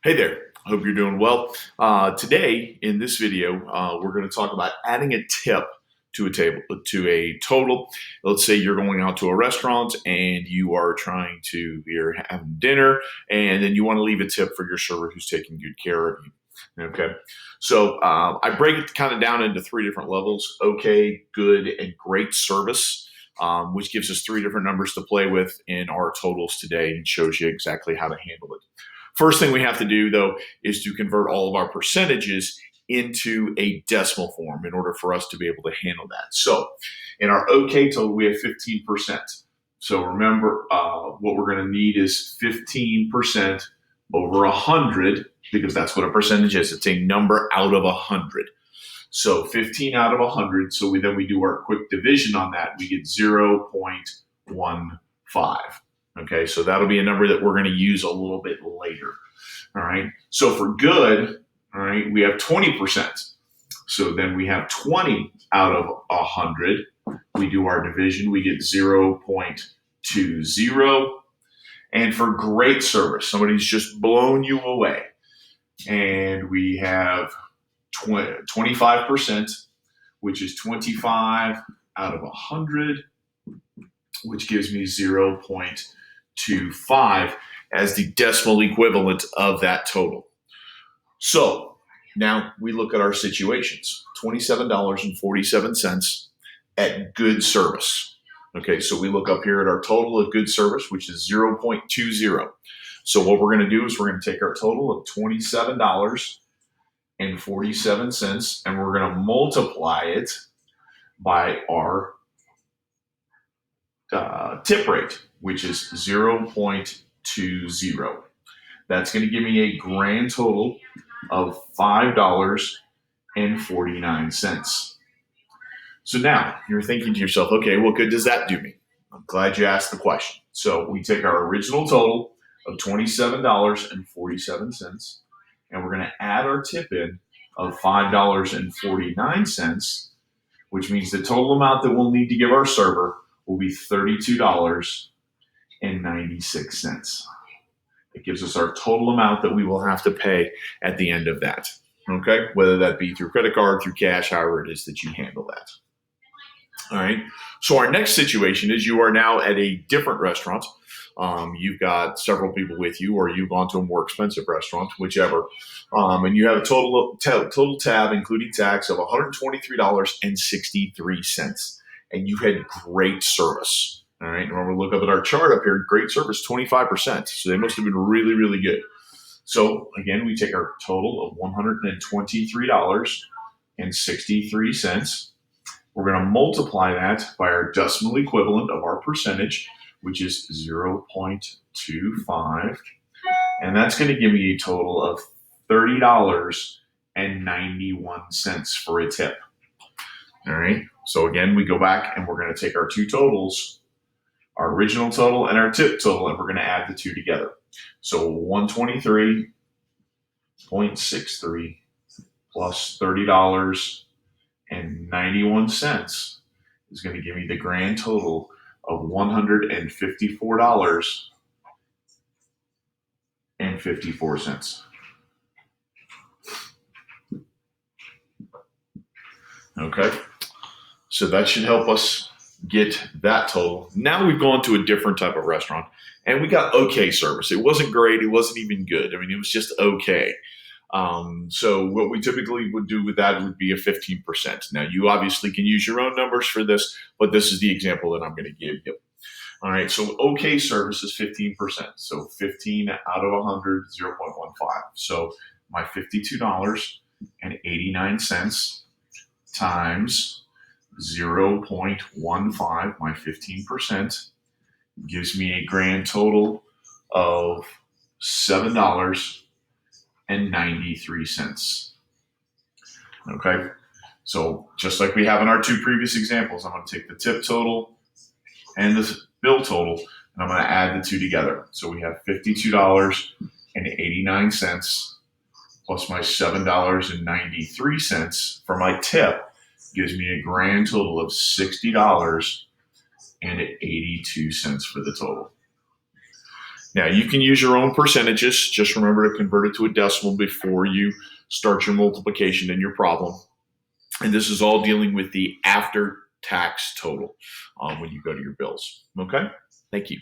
Hey there, hope you're doing well. Today in this video, we're going to talk about adding a tip to a total. Let's say you're going out to a restaurant and you're having dinner, and then you want to leave a tip for your server who's taking good care of you. Okay, so I break it kind of down into three different levels: okay, good, and great service. Which gives us three different numbers to play with in our totals today and shows you exactly how to handle it. First thing we have to do, though, is to convert all of our percentages into a decimal form in order for us to be able to handle that. So in our OK total, we have 15%. So remember, what we're going to need is 15% over 100, because that's what a percentage is. It's a number out of 100. So 15 out of 100. So we do our quick division on that. We get 0.15. Okay, so that'll be a number that we're going to use a little bit later. All right, so for good, all right, we have 20%. So then we have 20 out of 100. We do our division, we get 0.20. And for great service, somebody's just blown you away, and we have 25%, which is 25 out of 100, which gives me 0.25 as the decimal equivalent of that total. So now we look at our situations. $27.47 at good service. Okay, so we look up here at our total of good service, which is 0.20. So what we're going to do is we're going to take our total of $27.47 and we're going to multiply it by our tip rate, which is 0.20. That's going to give me a grand total of $5.49. So now you're thinking to yourself, okay, what good does that do me? I'm glad you asked the question. So we take our original total of $27.47 and we're going to add our tip in of $5.49, which means the total amount that we'll need to give our server will be $32.96. It gives us our total amount that we will have to pay at the end of that. Okay, whether that be through credit card, through cash, however it is that you handle that. All right. So our next situation is you are now at a different restaurant. You've got several people with you, or you've gone to a more expensive restaurant, whichever. And you have a total tab, including tax, of $123.63. And you had great service. All right. Remember, look up at our chart up here. Great service, 25%. So they must have been really, really good. So again, we take our total of $123.63. We're going to multiply that by our decimal equivalent of our percentage, which is 0.25. And that's going to give me a total of $30.91 for a tip. All right. So again, we go back and we're going to take our two totals, our original total and our tip total, and we're going to add the two together. So 123.63 plus $30.91 is going to give me the grand total of $154.54. Okay, so that should help us get that total. Now we've gone to a different type of restaurant and we got okay service. It wasn't great. It wasn't even good. I mean, it was just okay. So what we typically would do with that would be a 15%. Now you obviously can use your own numbers for this, but this is the example that I'm going to give you. All right. So okay service is 15%. So 15 out of 100, 0.15. So my $52.89 times 0.15, my 15%, gives me a grand total of $7.93. Okay, so just like we have in our two previous examples, I'm going to take the tip total and the bill total, and I'm going to add the two together. So we have $52.89 plus my $7.93 for my tip gives me a grand total of $60.82 for the total. Now, you can use your own percentages. Just remember to convert it to a decimal before you start your multiplication in your problem. And this is all dealing with the after-tax total when you go to your bills. Okay? Thank you.